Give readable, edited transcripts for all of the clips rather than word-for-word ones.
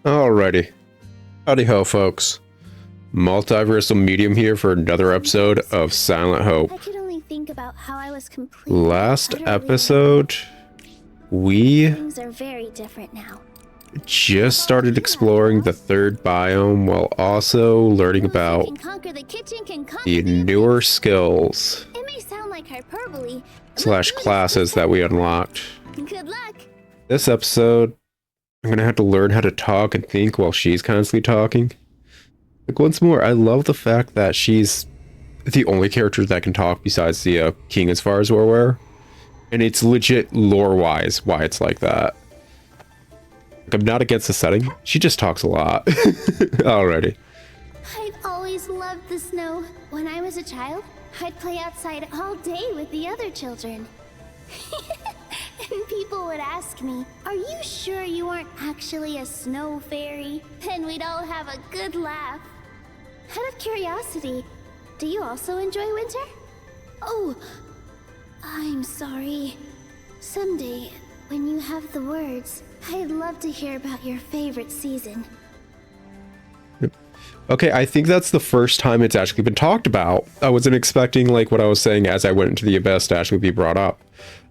Alrighty. Howdy ho, folks. Multiversal Medium here for another episode of Silent Hope. I could only think about how I was completely Last utterly episode, we alone. Things are very different now. just started exploring the third biome while also learning about Can conquer the kitchen, can conquer the newer skills It may sound like hyperbole. slash classes that we unlocked. Good luck. This episode, I'm gonna have to learn how to talk and think while she's constantly talking. Like, once more, I love the fact that she's the only character that can talk besides the king, as far as we're aware. And it's legit lore-wise why it's like that. Like, I'm not against the setting. She just talks a lot. Alrighty. I've always loved the snow. When I was a child, I'd play outside all day with the other children. And people would ask me, "Are you sure you aren't actually a snow fairy?" And we'd all have a good laugh. Out of curiosity, do you also enjoy winter? Oh, I'm sorry. Someday, when you have the words, I'd love to hear about your favorite season. Okay, I think that's the first time it's actually been talked about. I wasn't expecting, like, what I was saying as I went into the abyss to actually be brought up.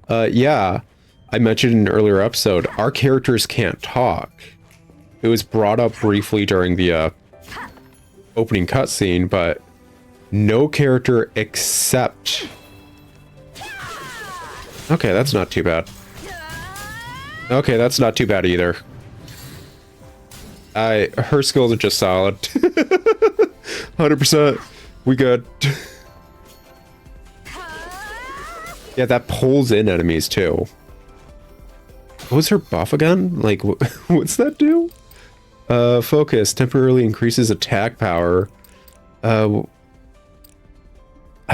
Yeah, I mentioned in an earlier episode, our characters can't talk. It was brought up briefly during the opening cutscene, but no character except... Okay, that's not too bad. Okay, that's not too bad either. Her skills are just solid. 100%. We good. Yeah, that pulls in enemies too. What was her buff again? Like, what's that do? Focus temporarily increases attack power. I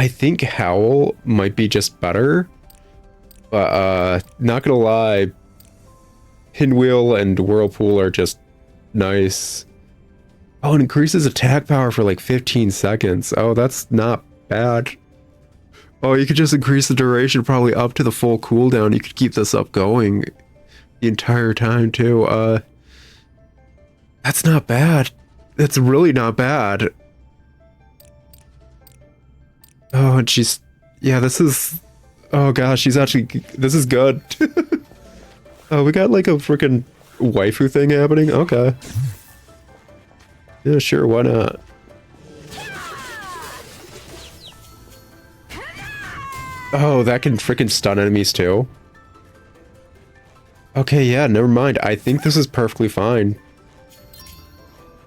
think Howl might be just better. But, not gonna lie, Pinwheel and Whirlpool are just nice. Oh, it increases attack power for like 15 seconds. Oh, that's not bad. Oh, you could just increase the duration probably up to the full cooldown. You could keep this up going the entire time too. That's not bad. That's really not bad. Oh, and she's... Yeah, this is... Oh gosh, she's actually... This is good. Oh, we got like a freaking waifu thing happening? Okay. Yeah, sure, why not? Oh, that can freaking stun enemies too? Okay, yeah, never mind. I think this is perfectly fine.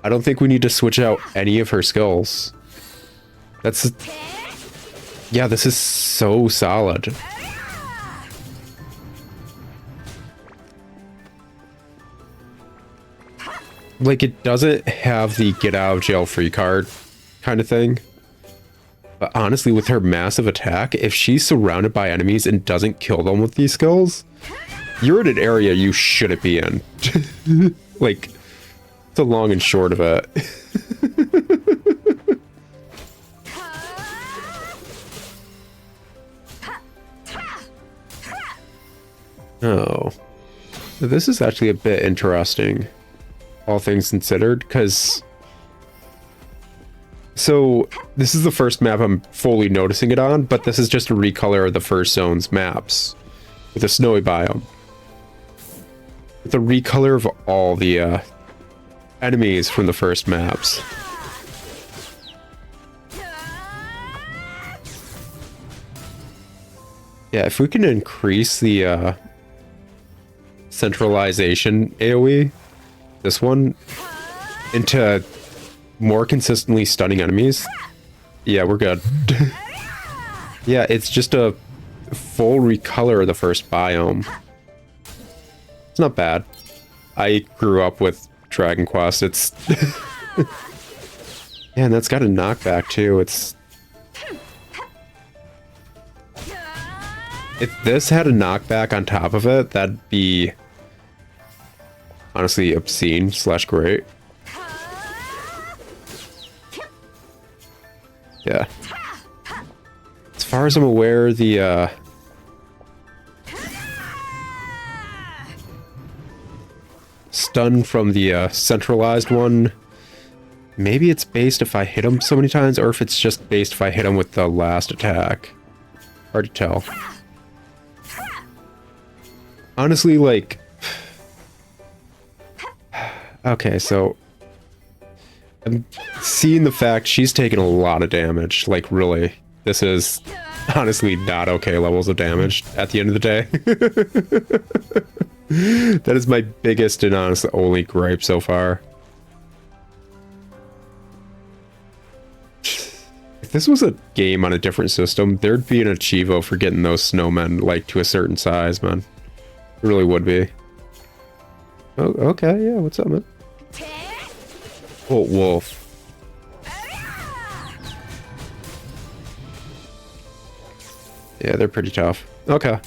I don't think we need to switch out any of her skills. That's... Yeah, this is so solid. Like, it doesn't have the get out of jail free card kind of thing. But honestly, with her massive attack, if she's surrounded by enemies and doesn't kill them with these skills, you're in an area you shouldn't be in. Like, it's the long and short of it. Oh. This is actually a bit interesting, all things considered, because... So, this is the first map I'm fully noticing it on, but this is just a recolor of the first zone's maps, with a snowy biome. With a recolor of all the enemies from the first maps. Yeah, if we can increase the centralization AoE, this one, into more consistently stunning enemies, yeah, we're good. Yeah, it's just a full recolor of the first biome. It's not bad. I grew up with Dragon Quest. It's... Yeah, and that's got a knockback too. It's... If this had a knockback on top of it, that'd be honestly obscene slash great. Yeah. As far as I'm aware, the stun from the centralized one. Maybe it's based if I hit him so many times, or if it's just based if I hit him with the last attack. Hard to tell. Honestly, like... Okay, so... I'm seeing the fact she's taking a lot of damage. Like, really. This is honestly not okay levels of damage at the end of the day. That is my biggest and honestly only gripe so far. If this was a game on a different system, there'd be an achievo for getting those snowmen, like, to a certain size, man. It really would be. Oh, okay, yeah, what's up, man? Oh, wolf. Yeah, they're pretty tough. Okay.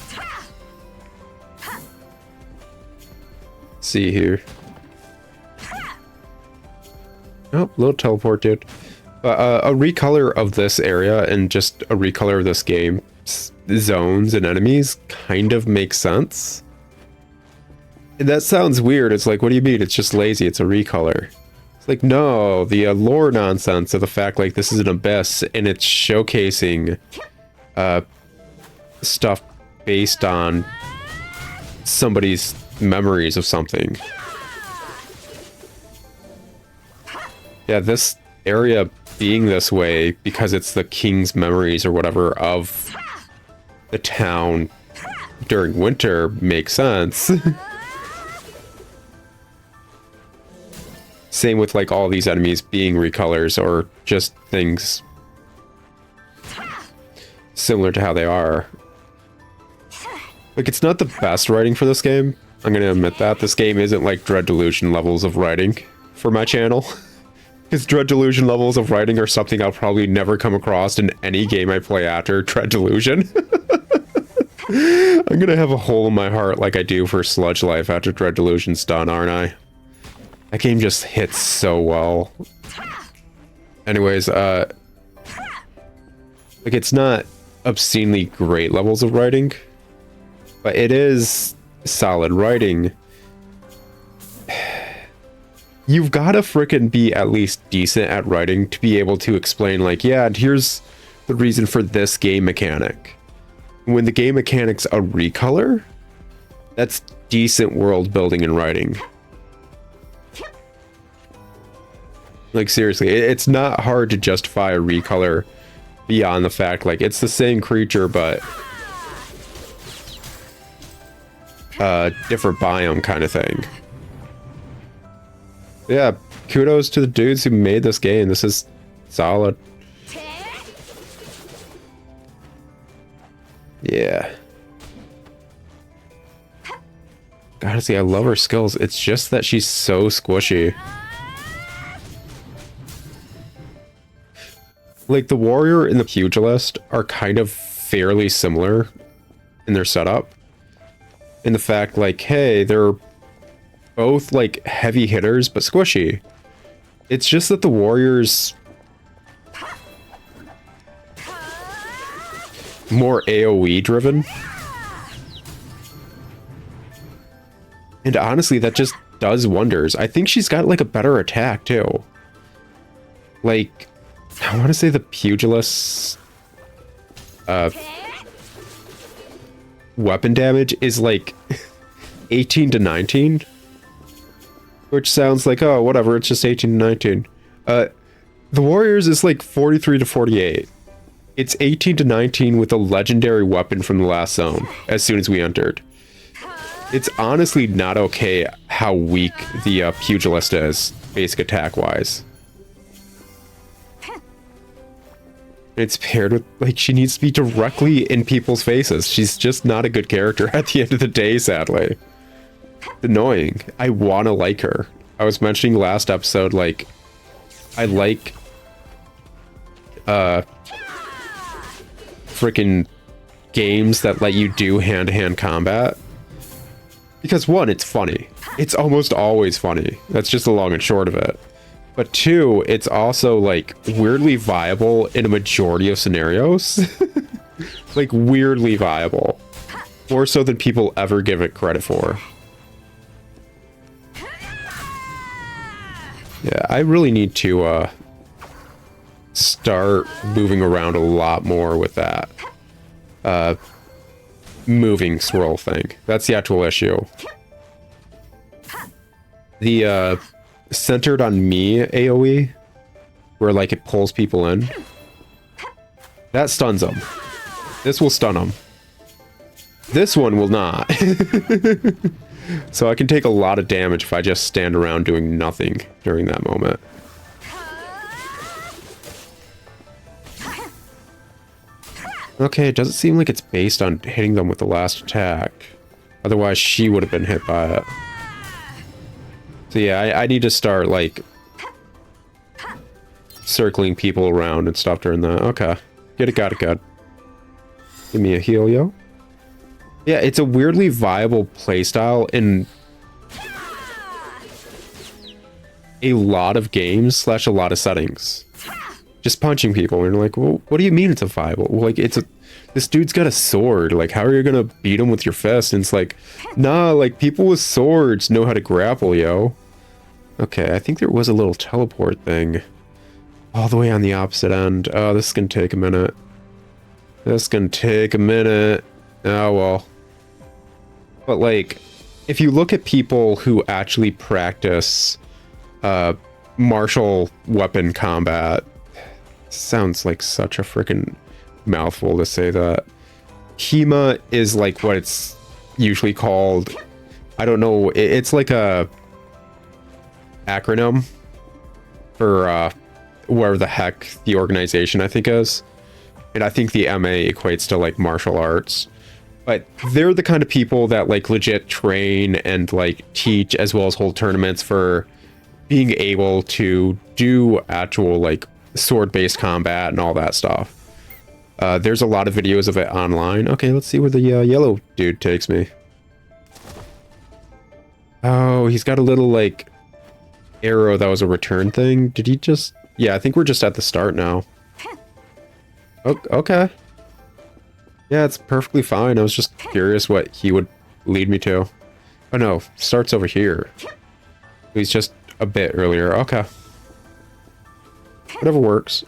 See here. Oh, little teleport, dude. A recolor of this area and just a recolor of this game, zones and enemies, kind of makes sense. And that sounds weird. It's like, what do you mean? It's just lazy. It's a recolor. It's like, no, the lore nonsense of the fact, like, this is an abyss and it's showcasing stuff based on somebody's memories of something. Yeah, this area being this way because it's the king's memories or whatever of the town during winter makes sense. Same with like all these enemies being recolors or just things similar to how they are. Like, it's not the best writing for this game. I'm gonna admit that. This game isn't like Dread Delusion levels of writing for my channel. Because Dread Delusion levels of writing are something I'll probably never come across in any game I play after Dread Delusion. I'm gonna have a hole in my heart like I do for Sludge Life after Dread Delusion's done, aren't I? That game just hits so well. Anyways, like, it's not obscenely great levels of writing, but it is solid writing. You've got to frickin' be at least decent at writing to be able to explain, like, yeah, and here's the reason for this game mechanic. When the game mechanic's a recolor, that's decent world building and writing. Like, seriously, it's not hard to justify a recolor beyond the fact, like, it's the same creature, but different biome kind of thing. Yeah, kudos to the dudes who made this game. This is solid. Yeah. Honestly, I love her skills. It's just that she's so squishy. Like, the warrior and the pugilist are kind of fairly similar in their setup. In the fact, like, hey, they're both, like, heavy hitters, but squishy. It's just that the warrior's more AoE driven. And honestly, that just does wonders. I think she's got, like, a better attack, too. Like, I want to say the pugilist's weapon damage is, like, 18 to 19. Which sounds like, oh, whatever, it's just 18 to 19. The warrior's is, like, 43 to 48. It's 18 to 19 with a legendary weapon from the last zone, as soon as we entered. It's honestly not okay how weak the pugilist is, basic attack-wise. It's paired with, like, she needs to be directly in people's faces. She's just not a good character at the end of the day, sadly. Annoying. I want to like her. I was mentioning last episode, like, I like freaking games that let you do hand-to-hand combat. Because one, it's funny. It's almost always funny. That's just the long and short of it. But two, it's also, like, weirdly viable in a majority of scenarios. Like, weirdly viable. More so than people ever give it credit for. Yeah, I really need to start moving around a lot more with that moving swirl thing. That's the actual issue. The centered on me AoE, where like it pulls people in, that stuns them. This will stun them. This one will not. So I can take a lot of damage if I just stand around doing nothing during that moment. Okay, it doesn't seem like it's based on hitting them with the last attack. Otherwise, she would have been hit by it. So yeah, I need to start, like, circling people around and stuff during that. Okay. Get it, got it, good. Give me a heal, yo. Yeah, it's a weirdly viable playstyle in a lot of games / a lot of settings. Just punching people, and you're like, well, what do you mean it's a viable? Well, like, this dude's got a sword. Like, how are you gonna beat him with your fist? And it's like, nah, like, people with swords know how to grapple, yo. Okay, I think there was a little teleport thing all the way on the opposite end. Oh, this is gonna take a minute. This is gonna take a minute. Oh, well. But, like, if you look at people who actually practice martial weapon combat, sounds like such a freaking mouthful to say that. HEMA is like what it's usually called. I don't know. It's like a acronym for where the heck the organization I think is. And I think the MA equates to like martial arts. But they're the kind of people that like legit train and like teach as well as hold tournaments for being able to do actual like sword-based combat and all that stuff. There's a lot of videos of it online. Okay, let's see where the yellow dude takes me. Oh, he's got a little like arrow that was a return thing. Did he just... Yeah, I think we're just at the start now. Oh, okay. Yeah, it's perfectly fine. I was just curious what he would lead me to. Oh no, starts over here. He's just a bit earlier. Okay. Whatever works.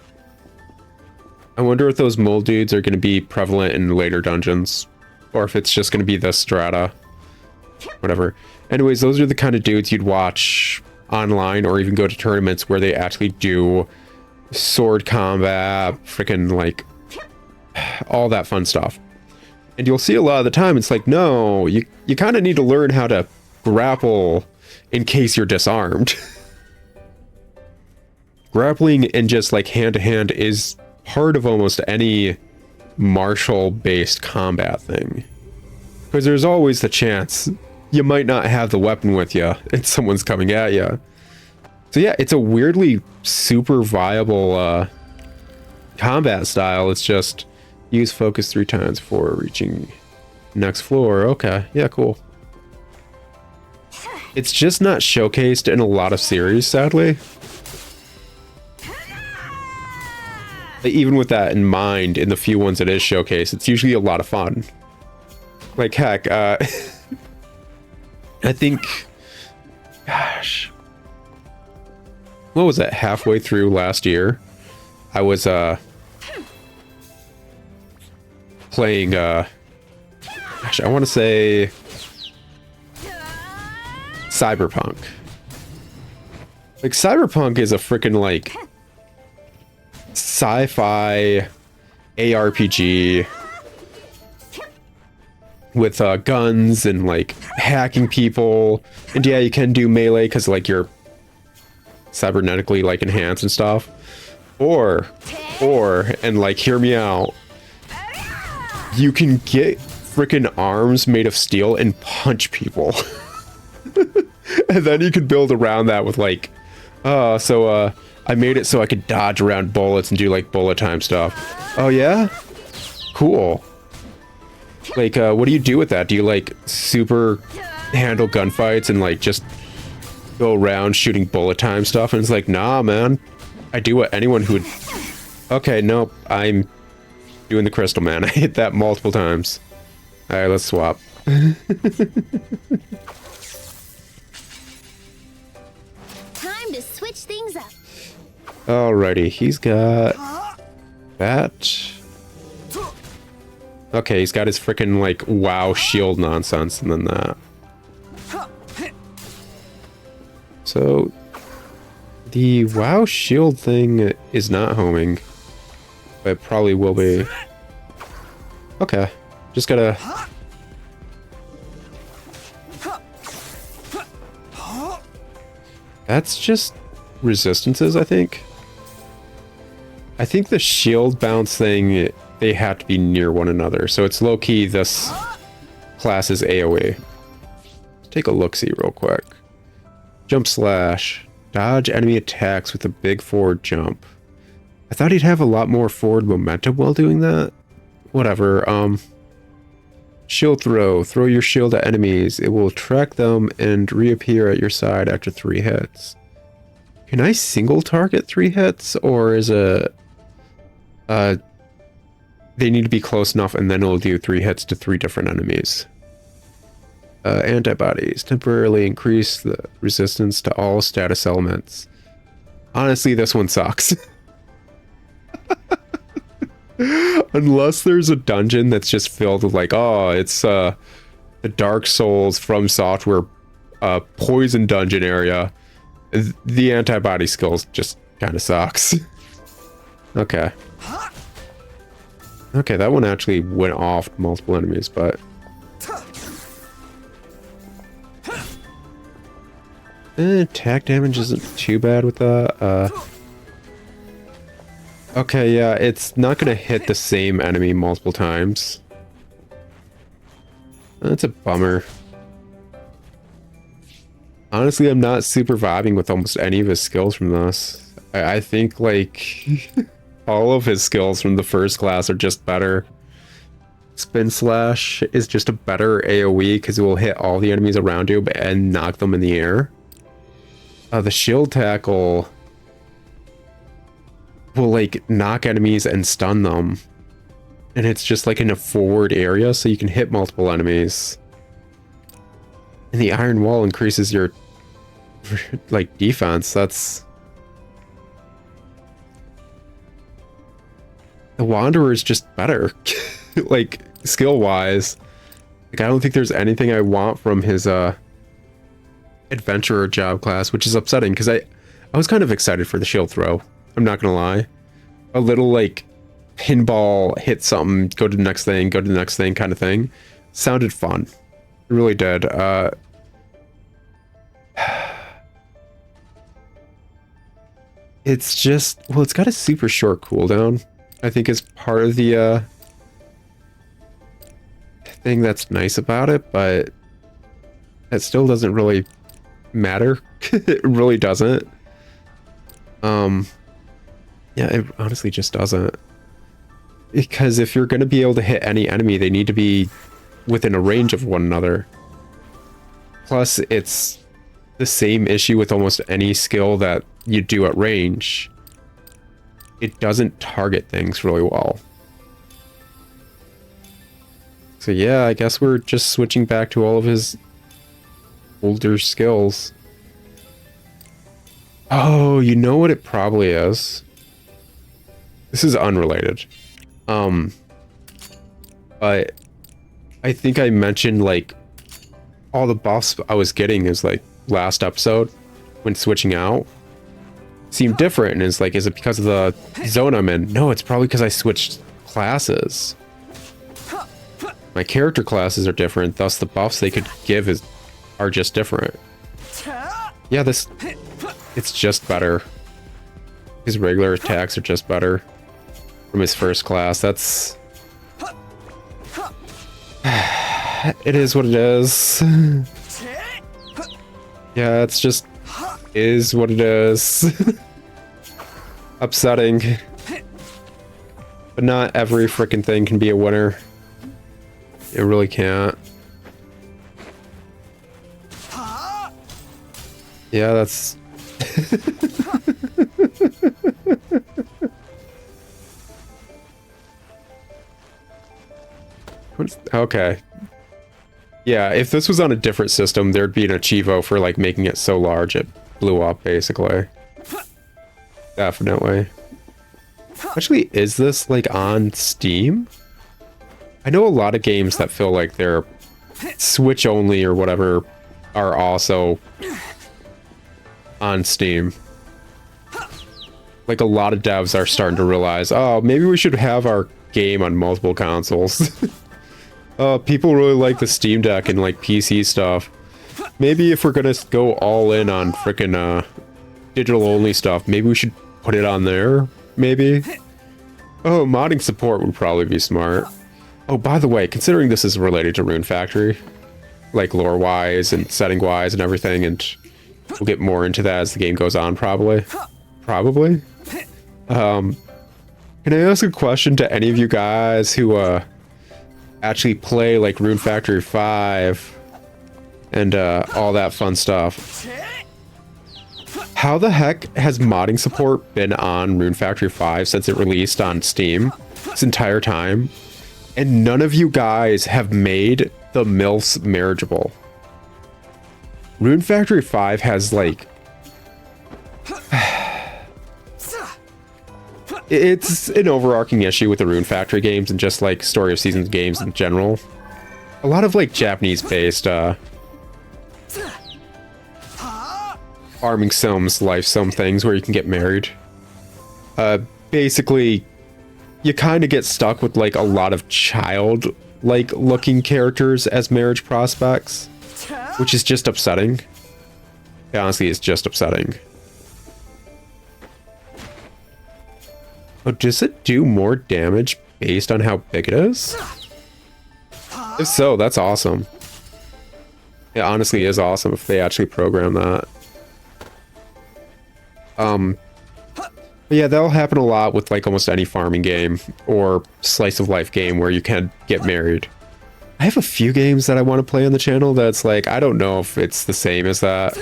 I wonder if those mole dudes are going to be prevalent in later dungeons. Or if it's just going to be the strata. Whatever. Anyways, those are the kind of dudes you'd watch online or even go to tournaments where they actually do sword combat, freaking like all that fun stuff. And you'll see a lot of the time it's like, no, you kind of need to learn how to grapple in case you're disarmed. Grappling and just like hand-to-hand is part of almost any martial-based combat thing. Because there's always the chance you might not have the weapon with you and someone's coming at you. So yeah, it's a weirdly super viable combat style. It's just use focus 3 times before reaching next floor. Okay, yeah, cool. It's just not showcased in a lot of series, sadly. Even with that in mind, in the few ones it is showcased, it's usually a lot of fun. Like, heck, I think... Gosh. What was that? Halfway through last year, I was, playing, gosh, I want to say... Cyberpunk. Like, Cyberpunk is a freaking, like... sci-fi ARPG with guns and like hacking people, and yeah, you can do melee because like you're cybernetically like enhanced and stuff, or and like hear me out, you can get freaking arms made of steel and punch people. And then you could build around that with like I made it so I could dodge around bullets and do like bullet time stuff. Oh yeah? Cool. Like, what do you do with that? Do you like super handle gunfights and like just go around shooting bullet time stuff? And it's like, nah, man. I do what anyone who would... Okay, nope. I'm doing the crystal, man. I hit that multiple times. Alright, let's swap. time to switch things up. Alrighty, he's got that. Okay, he's got his freaking like WoW shield nonsense and then that. So the WoW shield thing is not homing, but it probably will be. Okay, just gotta. That's just resistances, I think. I think the shield bounce thing, they have to be near one another. So it's low-key this class is AoE. Let's take a look-see real quick. Jump slash. Dodge enemy attacks with a big forward jump. I thought he'd have a lot more forward momentum while doing that. Whatever. Shield throw. Throw your shield at enemies. It will track them and reappear at your side after 3 hits. Can I single target 3 hits? Or is it... they need to be close enough and then it'll do 3 hits to 3 different enemies. Antibodies. Temporarily increase the resistance to all status elements. Honestly, this one sucks. Unless there's a dungeon that's just filled with like, oh, it's the Dark Souls from Software poison dungeon area. The antibody skills just kind of sucks. Okay. Okay, that one actually went off multiple enemies, but... attack damage isn't too bad with that. Okay, yeah, it's not gonna hit the same enemy multiple times. That's a bummer. Honestly, I'm not super vibing with almost any of his skills from this. I think, like, all of his skills from the first class are just better. Spin Slash is just a better AoE because it will hit all the enemies around you and knock them in the air. The Shield Tackle will, like, knock enemies and stun them. And it's just, like, in a forward area, so you can hit multiple enemies. And the Iron Wall increases your, like, defense. That's... The Wanderer is just better. Like, skill-wise. Like, I don't think there's anything I want from his, Adventurer job class, which is upsetting, because I was kind of excited for the shield throw. I'm not gonna lie. A little, like, pinball, hit something, go to the next thing, go to the next thing kind of thing. Sounded fun. It really did. It's just, well, it's got a super short cooldown. I think is part of the thing that's nice about it, but it still doesn't really matter. It really doesn't. Yeah, it honestly just doesn't. Because if you're going to be able to hit any enemy, they need to be within a range of one another. Plus, it's the same issue with almost any skill that you do at range. It doesn't target things really well. So yeah, I guess we're just switching back to all of his older skills. Oh, you know what it probably is? This is unrelated. But I think I mentioned, like, all the buffs I was getting is, like, last episode when switching out seemed different, and it's like, is it because of the zone I'm in? No, it's probably because I switched classes. My character classes are different, thus the buffs they could give are just different. Yeah, it's just better. His regular attacks are just better from his first class. That's... It is what it is. Yeah, it's just... is what it is. Upsetting. But not every freaking thing can be a winner. It really can't. Yeah, that's... Okay. Yeah, if this was on a different system, there'd be an achievo for, like, making it so large it blew up, basically. Definitely. Actually, is this, like, on Steam? I know a lot of games that feel like they're Switch only or whatever are also on Steam. Like, a lot of devs are starting to realize, oh, maybe we should have our game on multiple consoles. People really like the Steam Deck and, like, PC stuff. Maybe if we're gonna go all in on frickin' digital-only stuff, maybe we should put it on there, maybe? Oh, modding support would probably be smart. Oh, by the way, considering this is related to Rune Factory, like lore-wise and setting-wise and everything, and we'll get more into that as the game goes on, probably. Probably? Can I ask a question to any of you guys who, actually play, like, Rune Factory 5 and, all that fun stuff? How the heck has modding support been on Rune Factory 5 since it released on Steam this entire time? And none of you guys have made the MILFs marriageable. Rune Factory 5 has, like... it's an overarching issue with the Rune Factory games and just, like, Story of Seasons games in general. A lot of, like, Japanese-based, farming sims, life sim things where you can get married. Basically, you kind of get stuck with, like, a lot of child-like looking characters as marriage prospects, which is just upsetting. Honestly, it's just upsetting. Oh, does it do more damage based on how big it is? If so, that's awesome. It honestly is awesome if they actually program that. But yeah, that'll happen a lot with, like, almost any farming game or slice of life game where you can get married. I have a few games that I want to play on the channel that's like, I don't know if it's the same as that,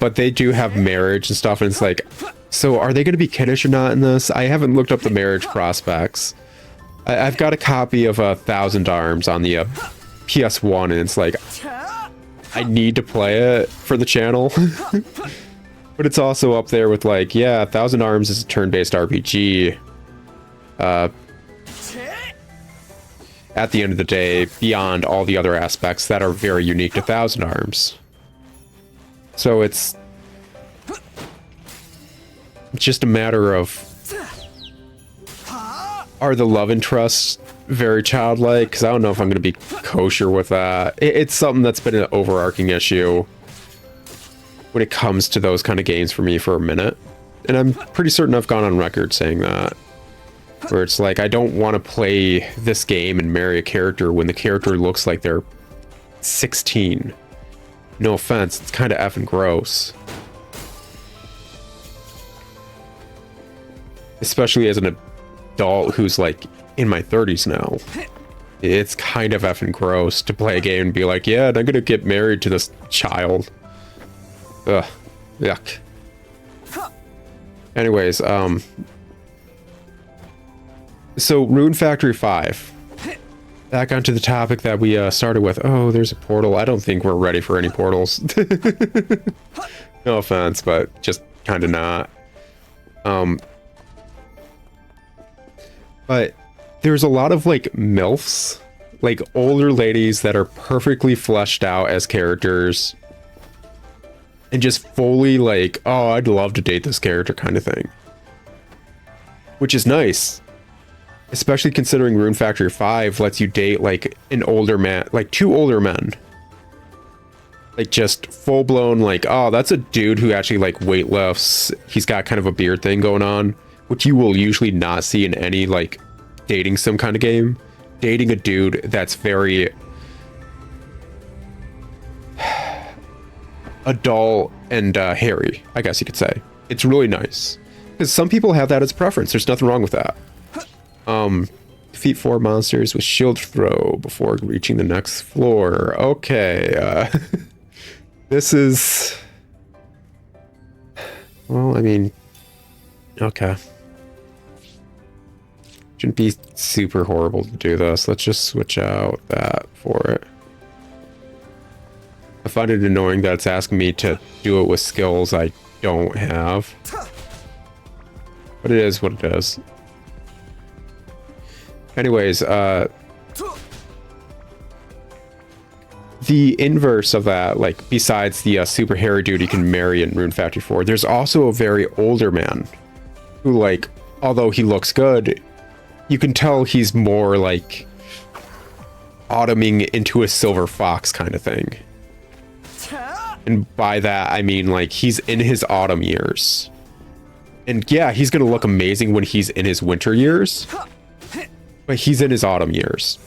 but they do have marriage and stuff, and it's like, so are they going to be kiddish or not in this? I haven't looked up the marriage prospects. I've got a copy of 1,000 Arms on the PS1, and it's like, I need to play it for the channel. But it's also up there with, like, yeah, 1,000 Arms is a turn-based RPG. At the end of the day, beyond all the other aspects that are very unique to 1,000 Arms. So it's just a matter of, are the love interests very childlike? Because I don't know if I'm going to be kosher with that. It's something that's been an overarching issue when it comes to those kind of games for me for a minute. And I'm pretty certain I've gone on record saying that. Where it's like, I don't want to play this game and marry a character when the character looks like they're 16. No offense, it's kind of effing gross. Especially as an adult who's, like, in my 30s now. It's kind of effing gross to play a game and be like, yeah, I'm gonna get married to this child. Ugh, yuck. Anyways, so Rune Factory 5. Back onto the topic that we started with. Oh, there's a portal. I don't think we're ready for any portals. No offense, but just kind of not. But there's a lot of, like, MILFs, like older ladies that are perfectly fleshed out as characters. And just fully like, oh, I'd love to date this character kind of thing. Which is nice. Especially considering Rune Factory 5 lets you date, like, an older man, like 2 older men. Like, just full-blown, like, oh, that's a dude who actually, like, weightlifts. He's got kind of a beard thing going on, which you will usually not see in any, like, dating sim kind of game. Dating a dude that's very adult and hairy, I guess you could say. It's really nice. Because some people have that as preference. There's nothing wrong with that. Defeat 4 monsters with shield throw before reaching the next floor. Okay, this is... Well, I mean... Okay. Shouldn't be super horrible to do this. Let's just switch out that for it. find it annoying that it's asking me to do it with skills I don't have. But it is what it is. Anyways, the inverse of that, like, besides the super hairy dude you can marry in Rune Factory 4, there's also a very older man who, like, although he looks good, you can tell he's more, like, autumning into a silver fox kind of thing. And by that, I mean, like, he's in his autumn years. And yeah, he's gonna look amazing when he's in his winter years. But he's in his autumn years.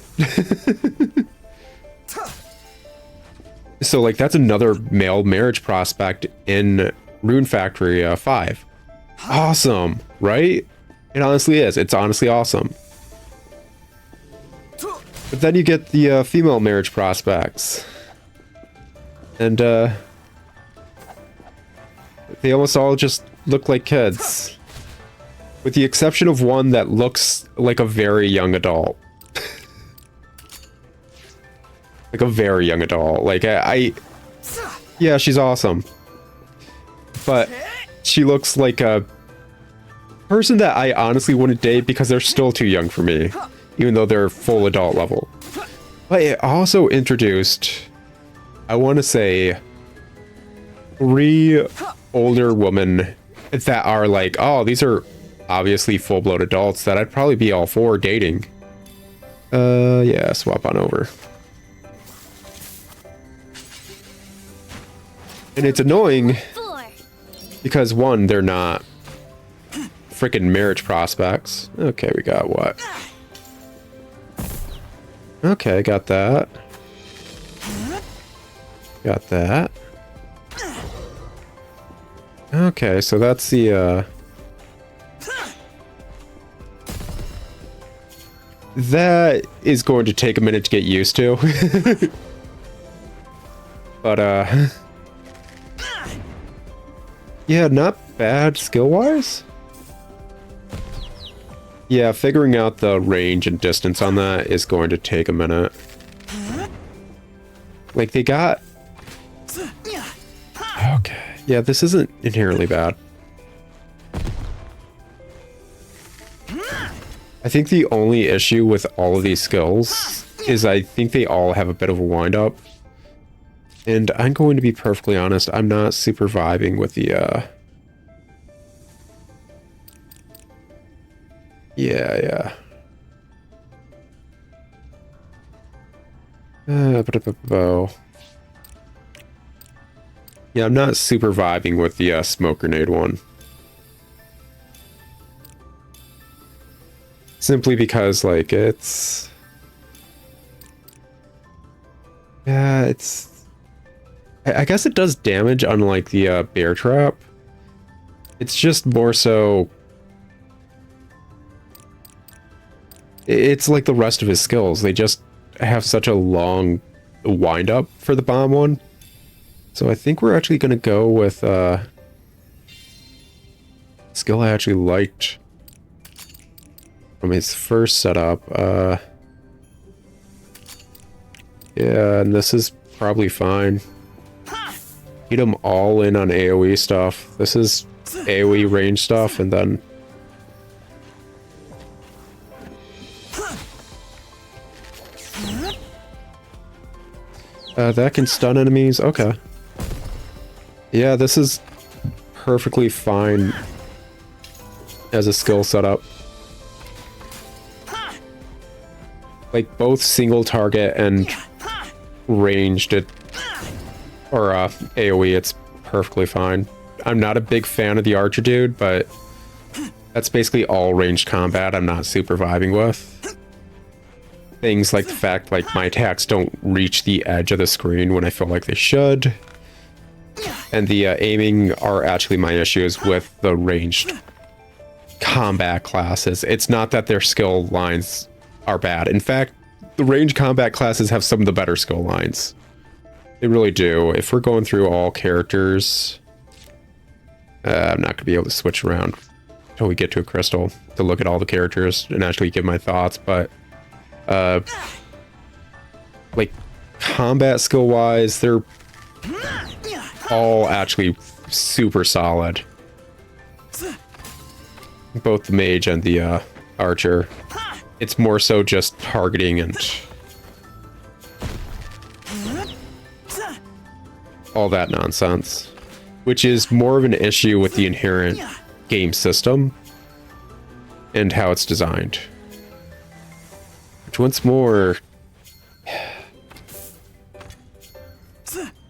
So, like, that's another male marriage prospect in Rune Factory 5. Awesome, right? It honestly is. It's honestly awesome. But then you get the female marriage prospects. And, they almost all just look like kids. With the exception of one that looks like a very young adult. Like a very young adult. Like, yeah, she's awesome. But she looks like a person that I honestly wouldn't date because they're still too young for me. Even though they're full adult level. But it also introduced, I want to say, 3 older women that are like, oh, these are obviously full-blown adults that I'd probably be all for dating. Yeah, swap on over. And it's annoying because, one, they're not freaking marriage prospects. Okay, we got what? Okay, got that. Got that. Okay, so that's the, that is going to take a minute to get used to. But, yeah, not bad skill-wise. Yeah, figuring out the range and distance on that is going to take a minute. Like, they got... Okay. Yeah, this isn't inherently bad. I think the only issue with all of these skills is I think they all have a bit of a wind-up. And I'm going to be perfectly honest, I'm not super vibing with the, Yeah. Yeah, I'm not super vibing with the smoke grenade one. Simply because, like, it's... Yeah, it's... I guess it does damage, unlike the bear trap. It's just more so... It's like the rest of his skills. They just have such a long wind-up for the bomb one. So I think we're actually going to go with skill I actually liked from his first setup. Yeah, and this is probably fine. Hit them all in on AoE stuff. This is AoE range stuff, and then... that can stun enemies. Okay. Yeah, this is perfectly fine as a skill setup. Like, both single target and ranged it, or AoE, it's perfectly fine. I'm not a big fan of the archer dude, but that's basically all ranged combat I'm not super vibing with. Things like the fact, like, my attacks don't reach the edge of the screen when I feel like they should. And the aiming are actually my issues with the ranged combat classes. It's not that their skill lines are bad. In fact, the ranged combat classes have some of the better skill lines. They really do. If we're going through all characters, I'm not going to be able to switch around until we get to a crystal to look at all the characters and actually give my thoughts, but like, combat skill wise, they're all actually super solid. Both the mage and the archer. It's more so just targeting and all that nonsense, which is more of an issue with the inherent game system and how it's designed. Which once more,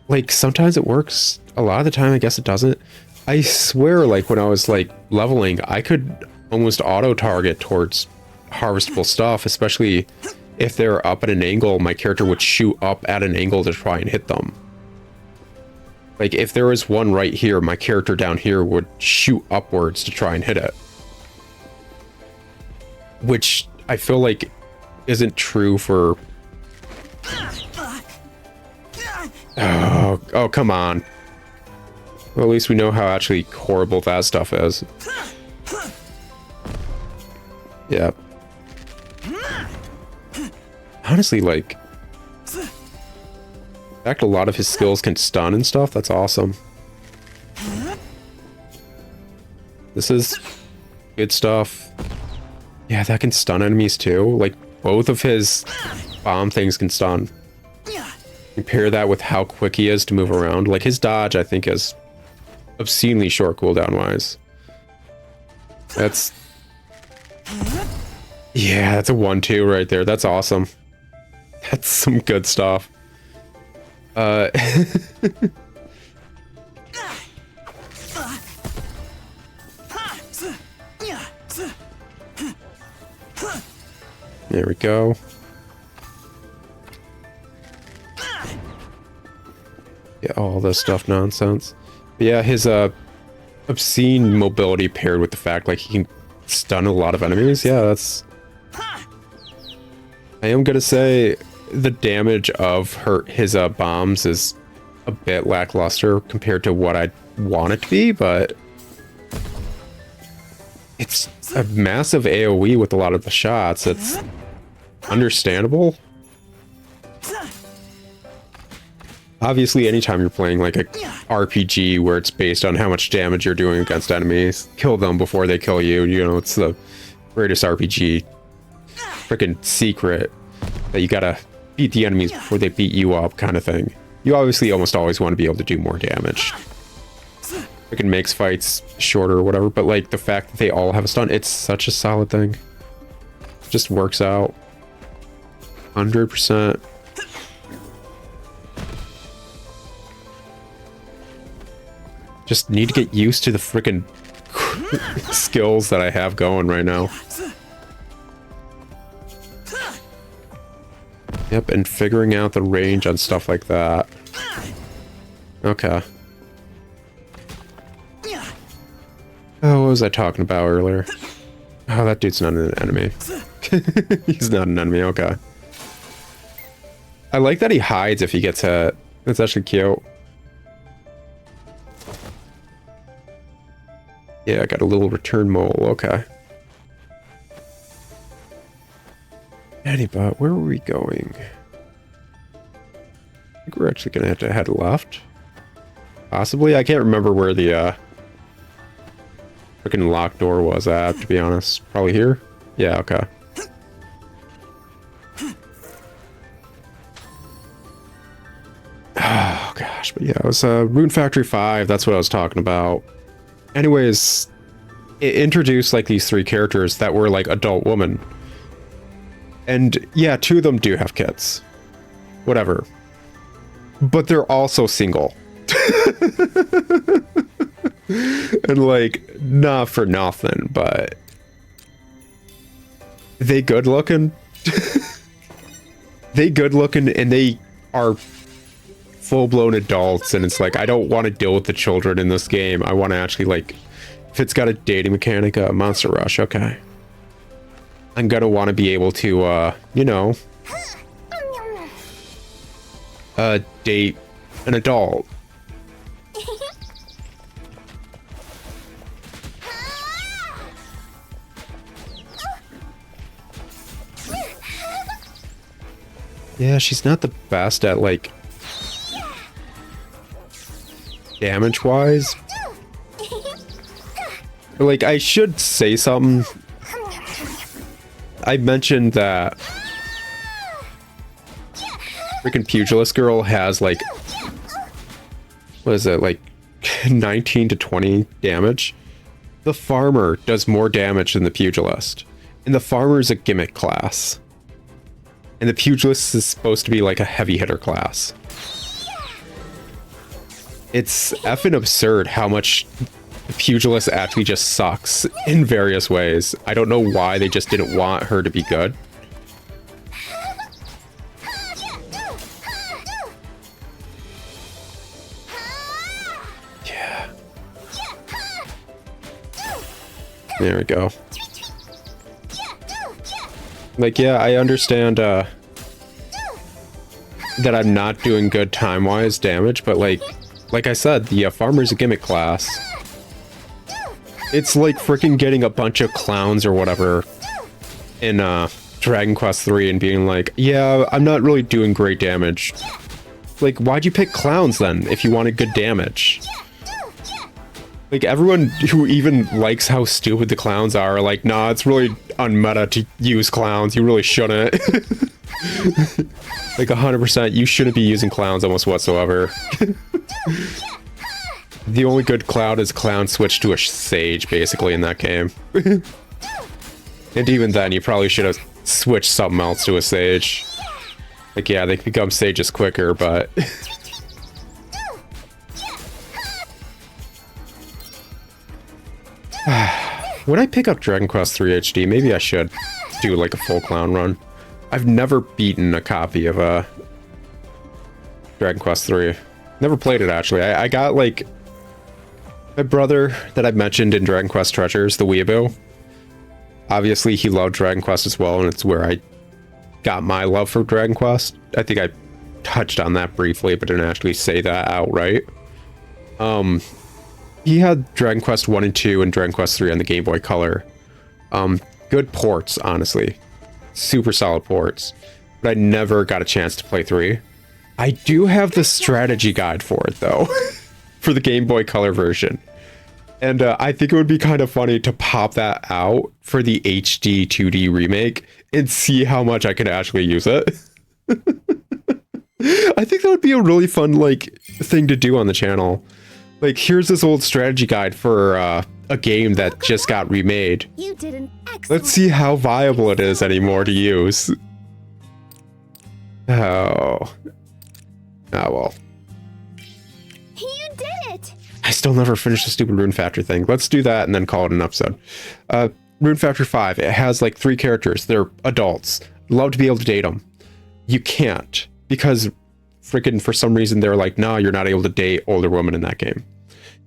like, sometimes it works, a lot of the time I guess it doesn't. I swear, like, when I was like leveling, I could almost auto target towards harvestable stuff, especially if they're up at an angle. My character would shoot up at an angle to try and hit them. Like, if there was one right here, my character down here would shoot upwards to try and hit it. Which I feel like isn't true for... Oh, come on. Well, at least we know how actually horrible that stuff is. Yeah. Honestly, like... the fact a lot of his skills can stun and stuff, that's awesome. This is good stuff. Yeah, that can stun enemies too. Like, both of his bomb things can stun. Compare that with how quick he is to move around. Like, his dodge, I think, is obscenely short cooldown-wise. That's... yeah, that's a 1-2 right there. That's awesome. That's some good stuff. There we go. Yeah, all this stuff nonsense. But yeah, his obscene mobility paired with the fact like he can stun a lot of enemies. Yeah, that's... I am gonna say the damage of his bombs is a bit lackluster compared to what I want it to be, but it's a massive AoE with a lot of the shots. It's understandable. Obviously, anytime you're playing like a RPG where it's based on how much damage you're doing against enemies, kill them before they kill you. You know, it's the greatest RPG freaking secret that you gotta beat the enemies before they beat you up kind of thing. You obviously almost always want to be able to do more damage. Freaking makes fights shorter or whatever, but like the fact that they all have a stun, it's such a solid thing. It just works out. 100%. Just need to get used to the freaking skills that I have going right now. Yep, and figuring out the range on stuff like that. Okay. Oh, what was I talking about earlier? Oh, that dude's not an enemy. He's not an enemy, okay. I like that he hides if he gets hit. That's actually cute. Yeah, I got a little return mole, okay. Anybot, where were we going? I think we're actually gonna have to head left. Possibly, I can't remember where the freaking locked door was at, to be honest. Probably here? Yeah, okay. Oh gosh, but yeah, it was Rune Factory 5, that's what I was talking about. Anyways, it introduced like these three characters that were like adult women. And yeah, 2 of them do have kids. Whatever. But they're also single. And like, not for nothing, but they good looking. They good looking and they are full-blown adults, and it's like, I don't want to deal with the children in this game. I want to actually, like, if it's got a dating mechanic, a Monster Rush, okay. I'm gonna want to be able to, you know, date an adult. Yeah, she's not the best at, like, damage-wise. Like, I should say something. I mentioned that freaking Pugilist Girl has, like, what is it, like 19 to 20 damage. The Farmer does more damage than the Pugilist. And the Farmer is a gimmick class. And the Pugilist is supposed to be like a heavy hitter class. It's effing absurd how much the Pugilist actually just sucks in various ways. I don't know why they just didn't want her to be good. Yeah. There we go. Like, yeah, I understand that I'm not doing good time-wise damage, but like I said, the Farmer's a gimmick class. It's like freaking getting a bunch of clowns or whatever in Dragon Quest 3 and being like, yeah, I'm not really doing great damage. Like, why'd you pick clowns then if you wanted good damage? Like, everyone who even likes how stupid the clowns are like, nah, it's really unmeta to use clowns. You really shouldn't. Like, 100%, you shouldn't be using clowns almost whatsoever. The only good clown is clown switch to a sage, basically, in that game. And even then, you probably should have switched something else to a sage. Like, yeah, they can become sages quicker, but... When I pick up Dragon Quest 3 HD, maybe I should do like a full clown run. I've never beaten a copy of Dragon Quest 3. Never played it, actually. I got like my brother that I mentioned in Dragon Quest Treasures, the weeaboo. Obviously, he loved Dragon Quest as well, and it's where I got my love for Dragon Quest. I think I touched on that briefly, but didn't actually say that outright. He had Dragon Quest 1 and 2 and Dragon Quest 3 on the Game Boy Color. Good ports, honestly. Super solid ports. But I never got a chance to play 3. I do have the strategy guide for it, though. For the Game Boy Color version. And I think it would be kind of funny to pop that out for the HD 2D remake and see how much I can actually use it. I think that would be a really fun, like, thing to do on the channel. Like, here's this old strategy guide for a game that just got remade. You did an excellent. Let's see how viable it is anymore to use. Oh. Oh, well. You did it! I still never finished the stupid Rune Factor thing. Let's do that and then call it an episode. Rune Factor 5, it has like 3 characters. They're adults. Love to be able to date them. You can't, because freaking for some reason they're like, nah, you're not able to date older women in that game.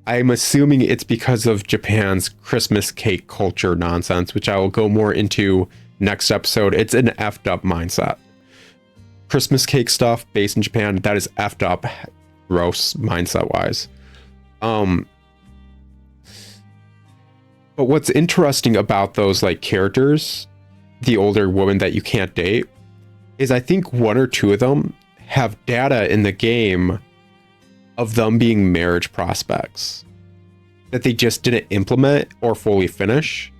I'm assuming it's because of Japan's Christmas cake culture nonsense, which I will go more into next episode. It's an effed up mindset. Christmas cake stuff based in Japan, that is effed up, gross mindset wise. But what's interesting about those like characters, the older woman that you can't date, is I think 1 or 2 of them have data in the game of them being marriage prospects that they just didn't implement or fully finish.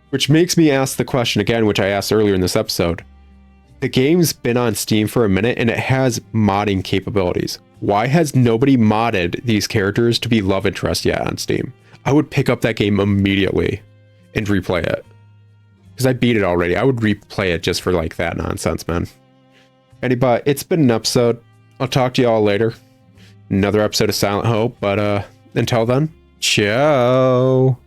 Which makes me ask the question again, which I asked earlier in this episode. The game's been on Steam for a minute and it has modding capabilities. Why has nobody modded these characters to be love interest yet on Steam? I would pick up that game immediately and replay it. Because I beat it already. I would replay it just for like that nonsense, man. Anyway, it's been an episode. I'll talk to you all later. Another episode of Silent Hope, but until then, ciao.